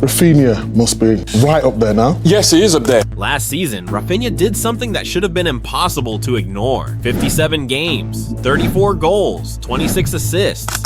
Raphinha must be right up there now. Yes, he is up there. Last season, Raphinha did something that should have been impossible to ignore. 57 games, 34 goals, 26 assists.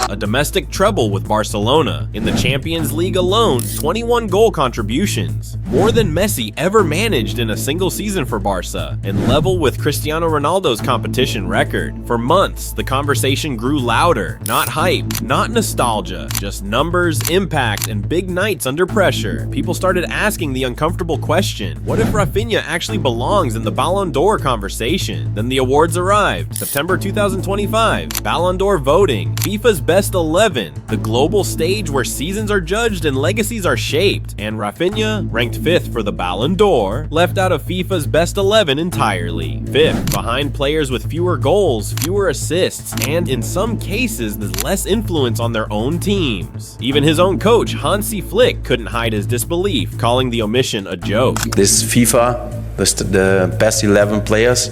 A domestic treble with Barcelona. In the Champions League alone, 21 goal contributions. More than Messi ever managed in a single season for Barca, and level with Cristiano Ronaldo's competition record. For months, the conversation grew louder. Not hype, not nostalgia, just numbers, impact, and big nights under pressure. People started asking the uncomfortable question, what if Raphinha actually belongs in the Ballon d'Or conversation? Then the awards arrived. September 2025, Ballon d'Or voting, FIFA's best 11, the global stage where seasons are judged and legacies are shaped, and Raphinha, ranked 5th for the Ballon d'Or, left out of FIFA's best 11 entirely. 5th, behind players with fewer goals, fewer assists, and in some cases, there's less influence on their own teams. Even his own coach, Hansi Flick, couldn't hide his disbelief, calling the omission a joke. This FIFA, the best 11 players,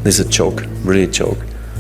this is a joke, really a joke.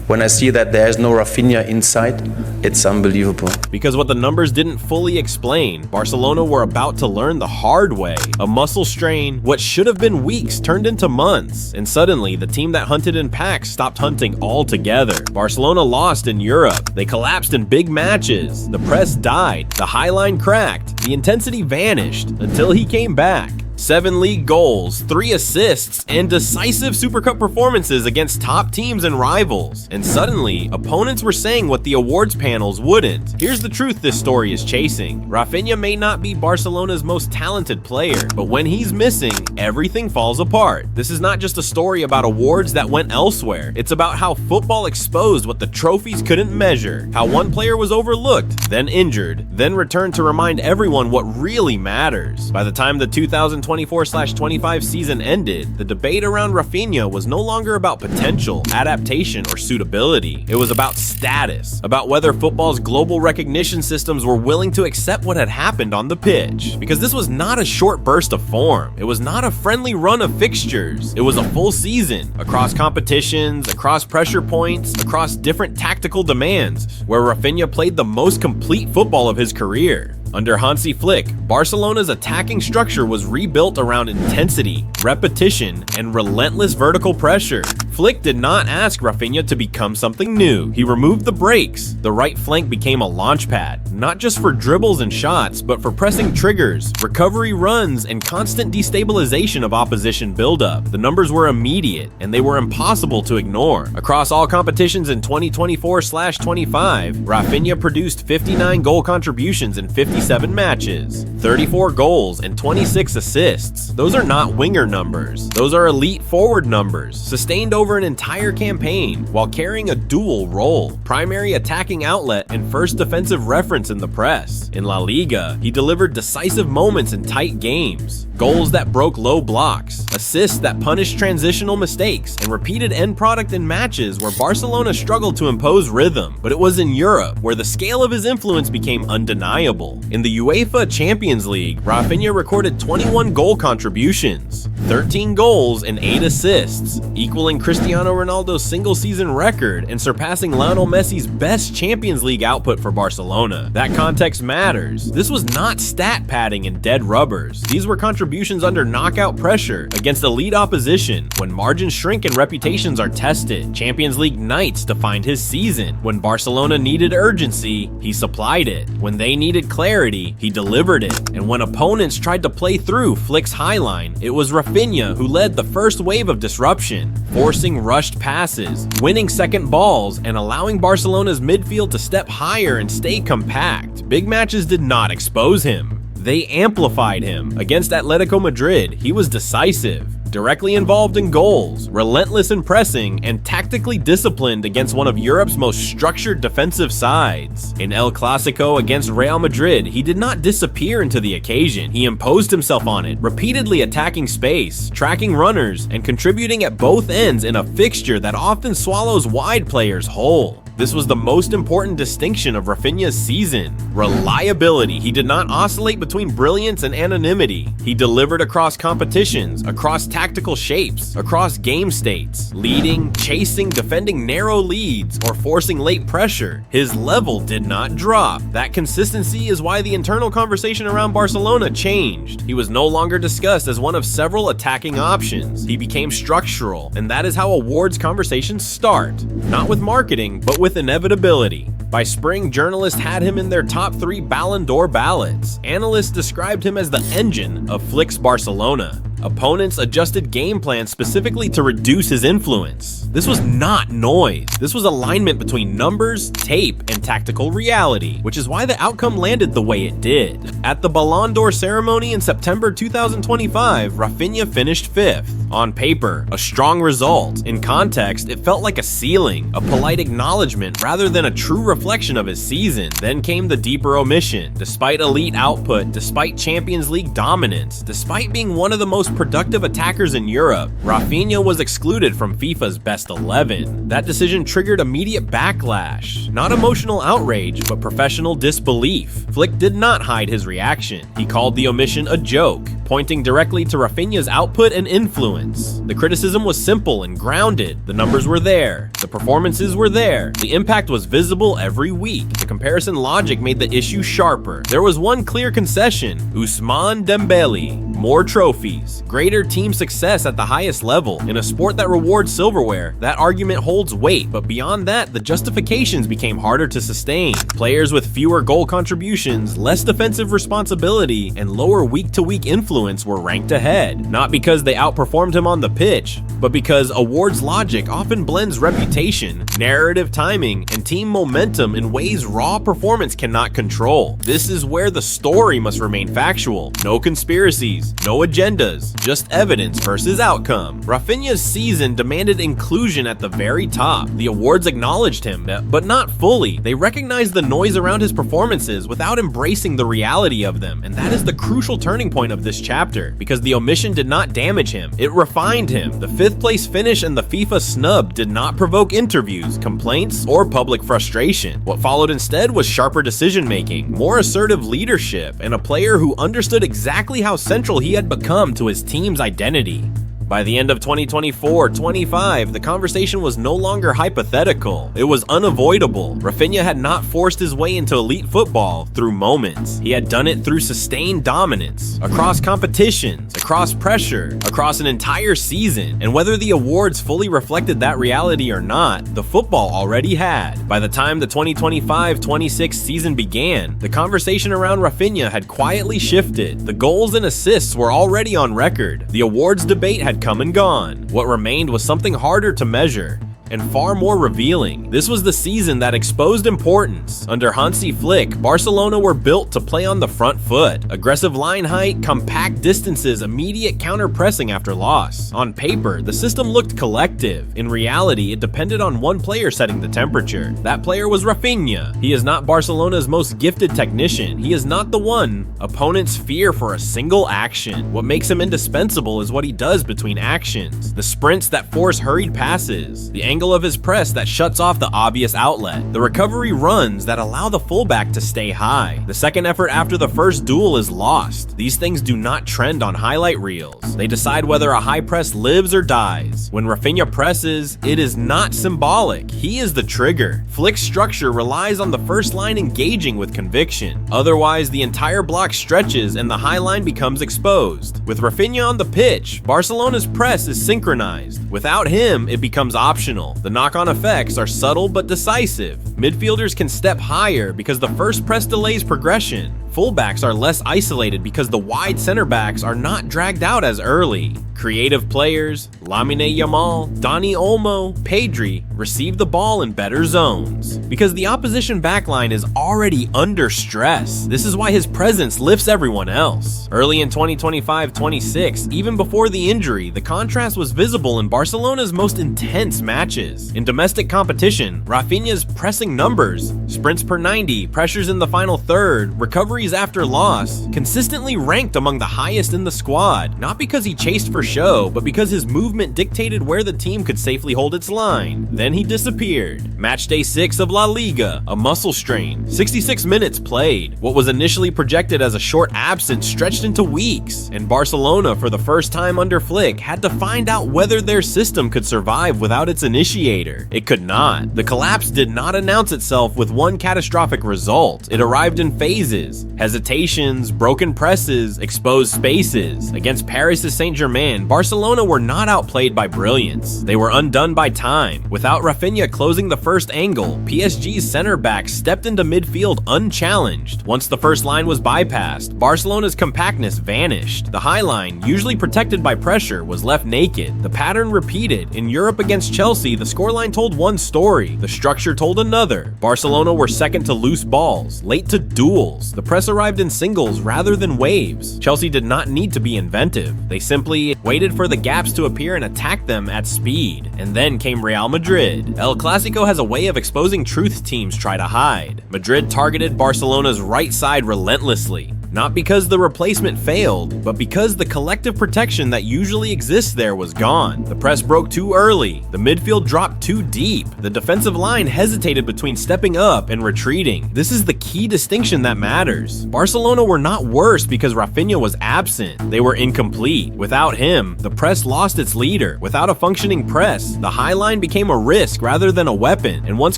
When I see that there's no Raphinha inside, it's unbelievable. Because what the numbers didn't fully explain, Barcelona were about to learn the hard way. A muscle strain, what should have been weeks turned into months. And suddenly, the team that hunted in packs stopped hunting altogether. Barcelona lost in Europe. They collapsed in big matches. The press died. The high line cracked. The intensity vanished until he came back. 7 league goals, 3 assists, and decisive Super Cup performances against top teams and rivals. And suddenly, opponents were saying what the awards panels wouldn't. Here's the truth this story is chasing. Raphinha may not be Barcelona's most talented player, but when he's missing, everything falls apart. This is not just a story about awards that went elsewhere. It's about how football exposed what the trophies couldn't measure, how one player was overlooked, then injured, then returned to remind everyone what really matters. By the time the 2024/25 season ended, the debate around Raphinha was no longer about potential, adaptation, or suitability. It was about status, about whether football's global recognition systems were willing to accept what had happened on the pitch. Because this was not a short burst of form. It was not a friendly run of fixtures. It was a full season, across competitions, across pressure points, across different tactical demands, where Raphinha played the most complete football of his career. Under Hansi Flick, Barcelona's attacking structure was rebuilt around intensity, repetition, and relentless vertical pressure. Flick did not ask Raphinha to become something new. He removed the brakes. The right flank became a launch pad, not just for dribbles and shots, but for pressing triggers, recovery runs, and constant destabilization of opposition buildup. The numbers were immediate, and they were impossible to ignore. Across all competitions in 2024/25, Raphinha produced 59 goal contributions in 57 matches, 34 goals, and 26 assists. Those are not winger numbers. Those are elite forward numbers, sustained over an entire campaign, while carrying a dual role: primary attacking outlet and first defensive reference in the press. In La Liga, he delivered decisive moments in tight games, goals that broke low blocks, assists that punished transitional mistakes, and repeated end product in matches where Barcelona struggled to impose rhythm. But it was in Europe where the scale of his influence became undeniable. In the UEFA Champions League, Raphinha recorded 21 goal contributions, 13 goals and 8 assists, equaling Cristiano Ronaldo's single-season record and surpassing Lionel Messi's best Champions League output for Barcelona. That context matters. This was not stat padding and dead rubbers. These were contributions under knockout pressure against elite opposition, when margins shrink and reputations are tested. Champions League nights defined his season. When Barcelona needed urgency, he supplied it. When they needed clarity, he delivered it. And when opponents tried to play through Flick's highline, it was Raphinha who led the first wave of disruption, forcing rushed passes, winning second balls, and allowing Barcelona's midfield to step higher and stay compact. Big matches did not expose him. They amplified him. Against Atletico Madrid, he was decisive, directly involved in goals, relentless in pressing, and tactically disciplined against one of Europe's most structured defensive sides. In El Clasico against Real Madrid, he did not disappear into the occasion. He imposed himself on it, repeatedly attacking space, tracking runners, and contributing at both ends in a fixture that often swallows wide players whole. This was the most important distinction of Raphinha's season. Reliability. He did not oscillate between brilliance and anonymity. He delivered across competitions, across tactical shapes, across game states, leading, chasing, defending narrow leads, or forcing late pressure. His level did not drop. That consistency is why the internal conversation around Barcelona changed. He was no longer discussed as one of several attacking options. He became structural, and that is how awards conversations start. Not with marketing, but with inevitability. By spring, journalists had him in their top 3 Ballon d'Or ballots. Analysts described him as the engine of Flick's Barcelona. Opponents adjusted game plans specifically to reduce his influence. This was not noise. This was alignment between numbers, tape, and tactical reality, which is why the outcome landed the way it did. At the Ballon d'Or ceremony in September 2025, Raphinha finished 5th. On paper, a strong result. In context, it felt like a ceiling, a polite acknowledgement rather than a true reflection of his season. Then came the deeper omission. Despite elite output, despite Champions League dominance, despite being one of the most productive attackers in Europe, Raphinha was excluded from FIFA's best 11. That decision triggered immediate backlash. Not emotional outrage, but professional disbelief. Flick did not hide his reaction. He called the omission a joke, pointing directly to Raphinha's output and influence. The criticism was simple and grounded. The numbers were there. The performances were there. The impact was visible every week. The comparison logic made the issue sharper. There was one clear concession: Ousmane Dembele. More trophies, greater team success at the highest level. In a sport that rewards silverware, that argument holds weight, but beyond that, the justifications became harder to sustain. Players with fewer goal contributions, less defensive responsibility, and lower week-to-week influence were ranked ahead. Not because they outperformed him on the pitch, but because awards logic often blends reputation, narrative timing, and team momentum in ways raw performance cannot control. This is where the story must remain factual. No conspiracies, no agendas, just evidence versus outcome. Raphinha's season demanded inclusion at the very top. The awards acknowledged him, but not fully. They recognized the noise around his performances without embracing the reality of them, and that is the crucial turning point of this chapter, because the omission did not damage him, it refined him. The 5th place finish and the FIFA snub did not provoke interviews, complaints, or public frustration. What followed instead was sharper decision-making, more assertive leadership, and a player who understood exactly how central he had become to his team's identity. By the end of 2024-25, the conversation was no longer hypothetical. It was unavoidable. Raphinha had not forced his way into elite football through moments. He had done it through sustained dominance, across competitions, across pressure, across an entire season. And whether the awards fully reflected that reality or not, the football already had. By the time the 2025-26 season began, the conversation around Raphinha had quietly shifted. The goals and assists were already on record. The awards debate had come and gone. What remained was something harder to measure and far more revealing. This was the season that exposed importance. Under Hansi Flick, Barcelona were built to play on the front foot. Aggressive line height, compact distances, immediate counter-pressing after loss. On paper, the system looked collective. In reality, it depended on one player setting the temperature. That player was Raphinha. He is not Barcelona's most gifted technician. He is not the one opponents fear for a single action. What makes him indispensable is what he does between actions. The sprints that force hurried passes. The angle of his press that shuts off the obvious outlet. The recovery runs that allow the fullback to stay high. The second effort after the first duel is lost. These things do not trend on highlight reels. They decide whether a high press lives or dies. When Raphinha presses, it is not symbolic. He is the trigger. Flick's structure relies on the first line engaging with conviction. Otherwise, the entire block stretches and the high line becomes exposed. With Raphinha on the pitch, Barcelona's press is synchronized. Without him, it becomes optional. The knock-on effects are subtle but decisive. Midfielders can step higher because the first press delays progression. Fullbacks are less isolated because the wide center backs are not dragged out as early. Creative players, Lamine Yamal, Dani Olmo, Pedri, receive the ball in better zones because the opposition backline is already under stress. This is why his presence lifts everyone else. Early in 2025-26, even before the injury, the contrast was visible in Barcelona's most intense matches. In domestic competition, Raphinha's pressing numbers, sprints per 90, pressures in the final third, recoveries injuries after loss, consistently ranked among the highest in the squad, not because he chased for show, but because his movement dictated where the team could safely hold its line. Then he disappeared. Match day 6 of La Liga, a muscle strain, 66 minutes played. What was initially projected as a short absence stretched into weeks, and Barcelona, for the first time under Flick, had to find out whether their system could survive without its initiator. It could not. The collapse did not announce itself with one catastrophic result. It arrived in phases: hesitations, broken presses, exposed spaces. Against Paris Saint-Germain, Barcelona were not outplayed by brilliance. They were undone by time. Without Raphinha closing the first angle, PSG's center back stepped into midfield unchallenged. Once the first line was bypassed, Barcelona's compactness vanished. The high line, usually protected by pressure, was left naked. The pattern repeated. In Europe against Chelsea, the scoreline told one story. The structure told another. Barcelona were second to loose balls, late to duels. The press arrived in singles rather than waves. Chelsea did not need to be inventive. They simply waited for the gaps to appear and attacked them at speed. And then came Real Madrid. El Clasico has a way of exposing truths teams try to hide. Madrid targeted Barcelona's right side relentlessly. Not because the replacement failed, but because the collective protection that usually exists there was gone. The press broke too early. The midfield dropped too deep. The defensive line hesitated between stepping up and retreating. This is the key distinction that matters. Barcelona were not worse because Raphinha was absent. They were incomplete. Without him, the press lost its leader. Without a functioning press, the high line became a risk rather than a weapon. And once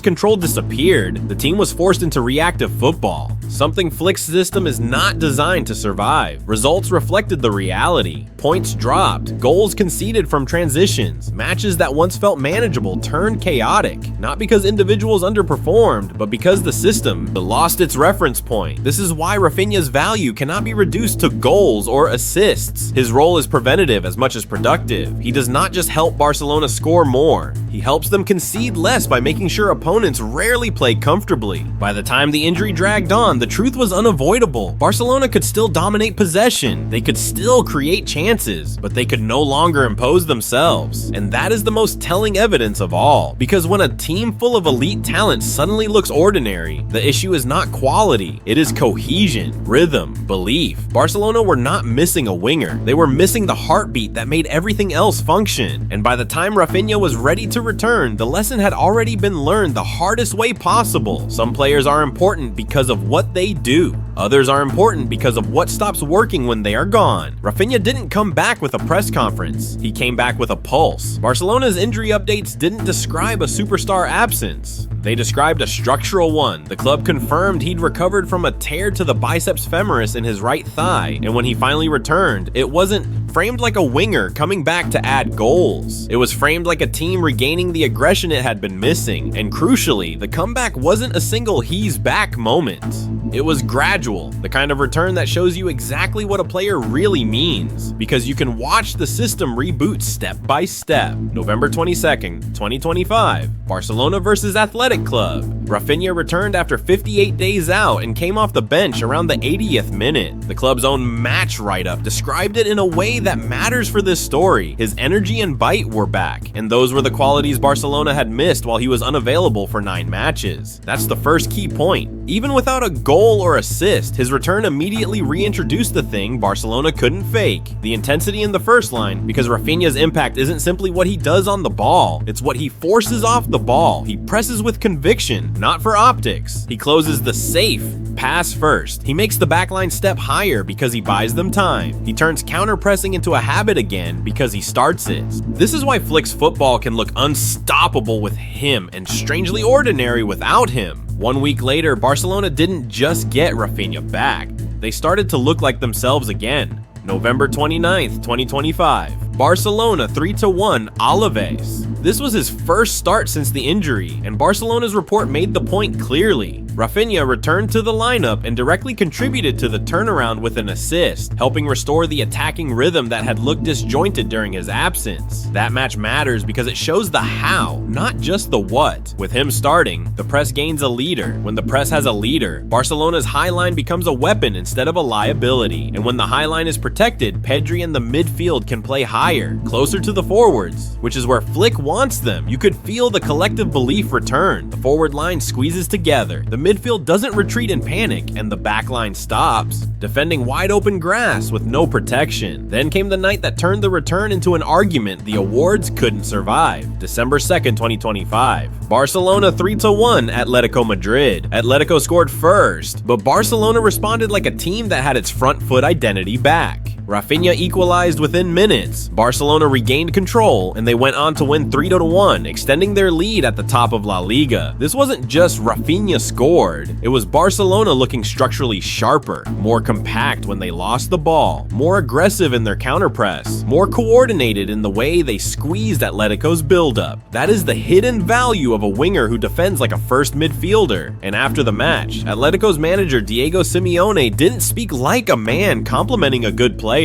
control disappeared, the team was forced into reactive football. Something Flick's system is not designed to survive. Results reflected the reality. Points dropped, goals conceded from transitions, matches that once felt manageable turned chaotic, not because individuals underperformed, but because the system lost its reference point. This is why Raphinha's value cannot be reduced to goals or assists. His role is preventative as much as productive. He does not just help Barcelona score more, he helps them concede less by making sure opponents rarely play comfortably. By the time the injury dragged on, the truth was unavoidable. Barcelona could still dominate possession, they could still create chances, but they could no longer impose themselves. And that is the most telling evidence of all, because when a team full of elite talent suddenly looks ordinary, the issue is not quality, it is cohesion, rhythm, belief. Barcelona were not missing a winger, they were missing the heartbeat that made everything else function. And by the time Raphinha was ready to return, the lesson had already been learned the hardest way possible. Some players are important because of what they do. Others are important because of what stops working when they are gone. Raphinha didn't come back with a press conference. He came back with a pulse. Barcelona's injury updates didn't describe a superstar absence. They described a structural one. The club confirmed he'd recovered from a tear to the biceps femoris in his right thigh, and when he finally returned, it wasn't framed like a winger coming back to add goals. It was framed like a team regaining the aggression it had been missing, and crucially, the comeback wasn't a single he's back moment. It was gradual, the kind of return that shows you exactly what a player really means, because you can watch the system reboot step by step. November 22nd, 2025, Barcelona versus Athletic Club. Raphinha returned after 58 days out and came off the bench around the 80th minute. The club's own match write-up described it in a way that matters for this story. His energy and bite were back, and those were the qualities Barcelona had missed while he was unavailable for 9 matches. That's the first key point. Even without a goal or assist, his return immediately reintroduced the thing Barcelona couldn't fake: the intensity in the first line, because Raphinha's impact isn't simply what he does on the ball, it's what he forces off the ball. He presses with conviction, not for optics. He closes the safe pass first. He makes the backline step higher because he buys them time. He turns counter-pressing into a habit again because he starts it. This is why Flick's football can look unstoppable with him and strangely ordinary without him. 1 week later, Barcelona didn't just get Raphinha back. They started to look like themselves again. November 29th, 2025. Barcelona 3-1 Alaves. This was his first start since the injury, and Barcelona's report made the point clearly. Raphinha returned to the lineup and directly contributed to the turnaround with an assist, helping restore the attacking rhythm that had looked disjointed during his absence. That match matters because it shows the how, not just the what. With him starting, the press gains a leader. When the press has a leader, Barcelona's high line becomes a weapon instead of a liability. And when the high line is protected, Pedri and the midfield can play high higher, closer to the forwards, which is where Flick wants them. You could feel the collective belief return. The forward line squeezes together, the midfield doesn't retreat in panic, and the back line stops, defending wide open grass with no protection. Then came the night that turned the return into an argument the awards couldn't survive. December 2nd, 2025. Barcelona 3-1 Atletico Madrid. Atletico scored first, but Barcelona responded like a team that had its front foot identity back. Raphinha equalized within minutes. Barcelona regained control, and they went on to win 3-1, extending their lead at the top of La Liga. This wasn't just Raphinha scored, it was Barcelona looking structurally sharper, more compact when they lost the ball, more aggressive in their counterpress, more coordinated in the way they squeezed Atletico's build-up. That is the hidden value of a winger who defends like a first midfielder. And after the match, Atletico's manager Diego Simeone didn't speak like a man complimenting a good player.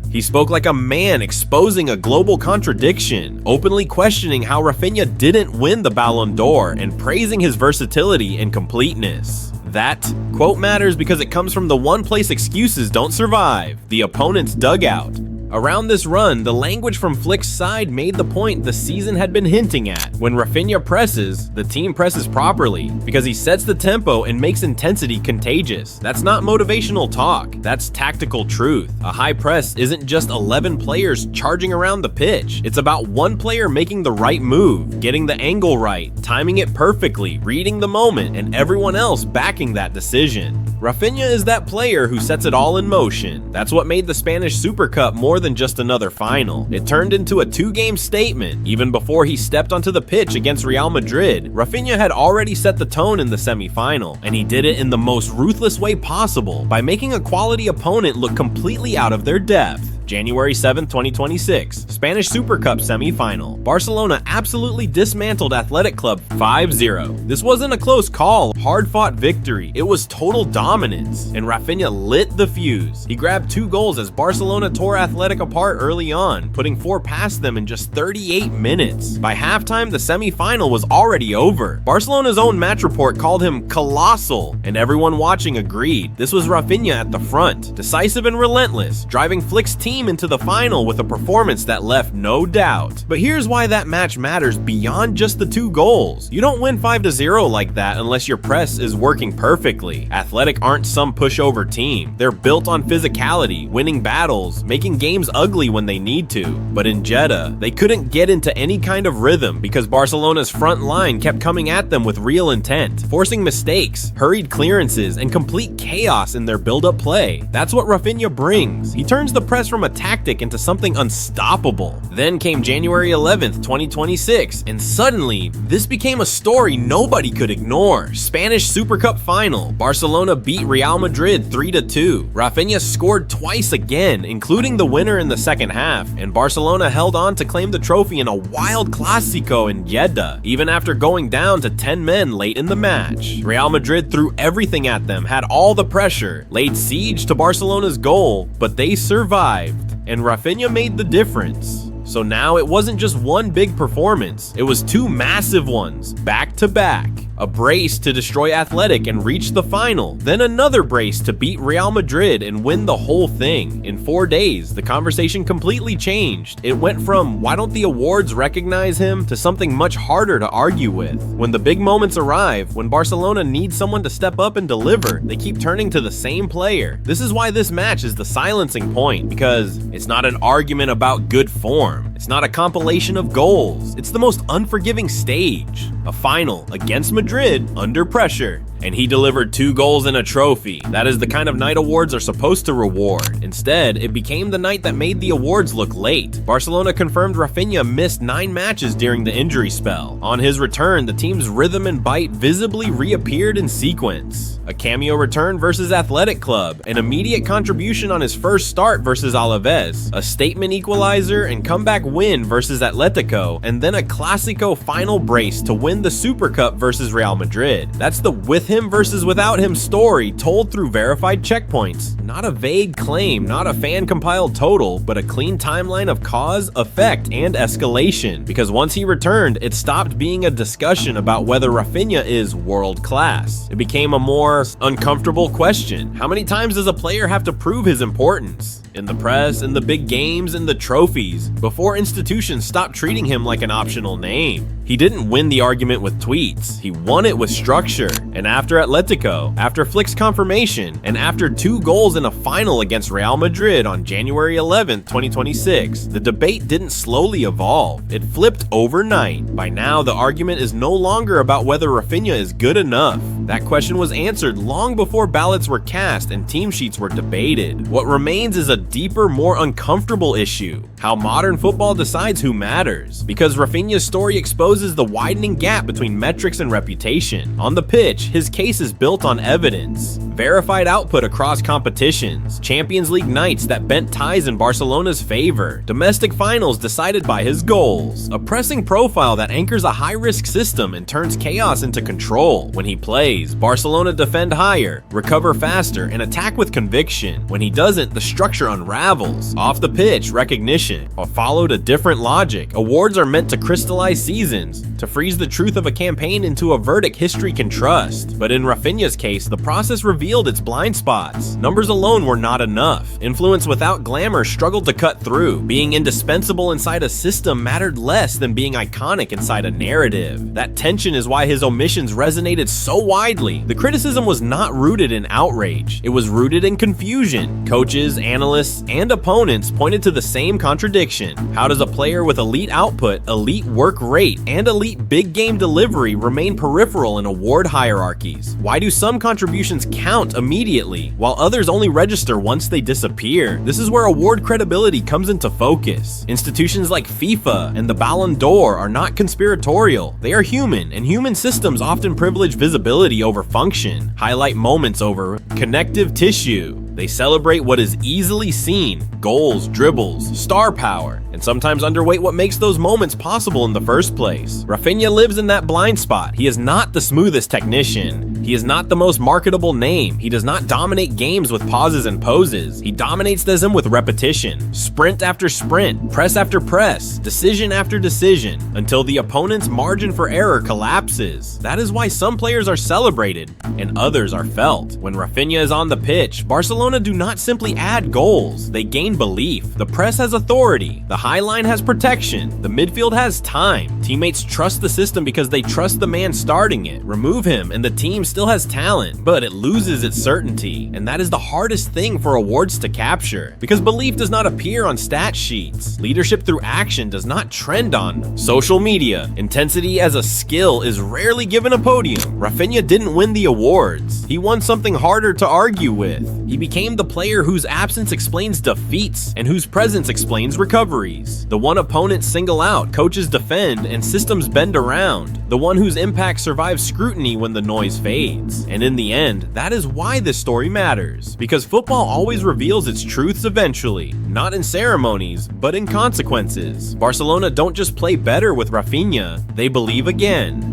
He spoke like a man exposing a global contradiction, openly questioning how Raphinha didn't win the Ballon d'Or and praising his versatility and completeness. That quote matters because it comes from the one place excuses don't survive, the opponent's dugout. Around this run, the language from Flick's side made the point the season had been hinting at. When Raphinha presses, the team presses properly because he sets the tempo and makes intensity contagious. That's not motivational talk, that's tactical truth. A high press isn't just 11 players charging around the pitch. It's about one player making the right move, getting the angle right, timing it perfectly, reading the moment, and everyone else backing that decision. Raphinha is that player who sets it all in motion. That's what made the Spanish Super Cup more than just another final. It turned into a two-game statement. Even before he stepped onto the pitch against Real Madrid, Raphinha had already set the tone in the semi-final, and he did it in the most ruthless way possible by making a quality opponent look completely out of their depth. January 7th, 2026, Spanish Super Cup semi-final. Barcelona absolutely dismantled Athletic Club 5-0. This wasn't a close call, hard-fought victory. It was total dominance, and Raphinha lit the fuse. He grabbed 2 goals as Barcelona tore Athletic apart early on, putting 4 past them in just 38 minutes. By halftime, the semi-final was already over. Barcelona's own match report called him colossal, and everyone watching agreed. This was Raphinha at the front, decisive and relentless, driving Flick's team into the final with a performance that left no doubt. But here's why that match matters beyond just the 2 goals. You don't win 5-0 like that unless your press is working perfectly. Athletic aren't some pushover team. They're built on physicality, winning battles, making games ugly when they need to. But in Jeddah, they couldn't get into any kind of rhythm because Barcelona's front line kept coming at them with real intent, forcing mistakes, hurried clearances, and complete chaos in their build-up play. That's what Raphinha brings. He turns the press from a tactic into something unstoppable. Then came January 11th, 2026, and suddenly, this became a story nobody could ignore. Spanish Super Cup final. Barcelona beat Real Madrid 3-2. Raphinha scored twice again, including the winner in the second half, and Barcelona held on to claim the trophy in a wild Clásico in Jeddah, even after going down to 10 men late in the match. Real Madrid threw everything at them, had all the pressure, laid siege to Barcelona's goal, but they survived. And Raphinha made the difference. So now it wasn't just one big performance, it was 2 massive ones, back to back. A brace to destroy Athletic and reach the final, then another brace to beat Real Madrid and win the whole thing. In 4 days, the conversation completely changed. It went from, why don't the awards recognize him, to something much harder to argue with. When the big moments arrive, when Barcelona needs someone to step up and deliver, they keep turning to the same player. This is why this match is the silencing point, because it's not an argument about good form. It's not a compilation of goals. It's the most unforgiving stage. A final against Madrid under pressure. And he delivered 2 goals and a trophy. That is the kind of night awards are supposed to reward. Instead, it became the night that made the awards look late. Barcelona confirmed Raphinha missed 9 matches during the injury spell. On his return, the team's rhythm and bite visibly reappeared in sequence. A cameo return versus Athletic Club, an immediate contribution on his first start versus Alaves, a statement equalizer and comeback win versus Atletico, and then a Clásico final brace to win the Super Cup versus Real Madrid. That's the with him versus without him story told through verified checkpoints. Not a vague claim, not a fan-compiled total, but a clean timeline of cause, effect, and escalation. Because once he returned, it stopped being a discussion about whether Raphinha is world-class. It became a more uncomfortable question. How many times does a player have to prove his importance? in the press, in the big games, in the trophies, before institutions stopped treating him like an optional name. He didn't win the argument with tweets, he won it with structure. And after Atletico, after Flick's confirmation, and after 2 goals in a final against Real Madrid on January 11th, 2026, the debate didn't slowly evolve, it flipped overnight. By now, the argument is no longer about whether Raphinha is good enough. That question was answered long before ballots were cast and team sheets were debated. What remains is a deeper, more uncomfortable issue: how modern football decides who matters. Because Raphinha's story exposes the widening gap between metrics and reputation. On the pitch, his case is built on evidence. Verified output across competitions, Champions League nights that bent ties in Barcelona's favor, domestic finals decided by his goals, a pressing profile that anchors a high-risk system and turns chaos into control. When he plays, Barcelona defend higher, recover faster, and attack with conviction. When he doesn't, the structure unravels. Off the pitch, recognition followed a different logic. Awards are meant to crystallize seasons, to freeze the truth of a campaign into a verdict history can trust. But in Raphinha's case, the process revealed its blind spots. Numbers alone were not enough. Influence without glamour struggled to cut through. Being indispensable inside a system mattered less than being iconic inside a narrative. That tension is why his omissions resonated so widely. The criticism was not rooted in outrage. It was rooted in confusion. Coaches, analysts, and opponents pointed to the same contradiction. How does a player with elite output, elite work rate, and elite big game delivery remain peripheral in award hierarchies? Why do some contributions count immediately, while others only register once they disappear? This is where award credibility comes into focus. Institutions like FIFA and the Ballon d'Or are not conspiratorial. They are human, and human systems often privilege visibility over function, highlight moments over connective tissue. They celebrate what is easily seen: goals, dribbles, star power, and sometimes underweight what makes those moments possible in the first place. Raphinha lives in that blind spot. He is not the smoothest technician. He is not the most marketable name. He does not dominate games with pauses and poses. He dominates them with repetition, sprint after sprint, press after press, decision after decision, until the opponent's margin for error collapses. That is why some players are celebrated and others are felt. When Raphinha is on the pitch, Barcelona do not simply add goals, they gain belief. The press has authority, the high line has protection, the midfield has time. Teammates trust the system because they trust the man starting it. Remove him and the team still has talent, but it loses its certainty. And that is the hardest thing for awards to capture, because belief does not appear on stat sheets. Leadership through action does not trend on social media. Intensity as a skill is rarely given a podium. Raphinha didn't win the awards. He won something harder to argue with. He became the player whose absence explains defeats and whose presence explains recoveries. The one opponents single out, coaches defend, and systems bend around. The one whose impact survives scrutiny when the noise fades. And in the end, that is why this story matters. Because football always reveals its truths eventually. Not in ceremonies, but in consequences. Barcelona don't just play better with Raphinha, they believe again.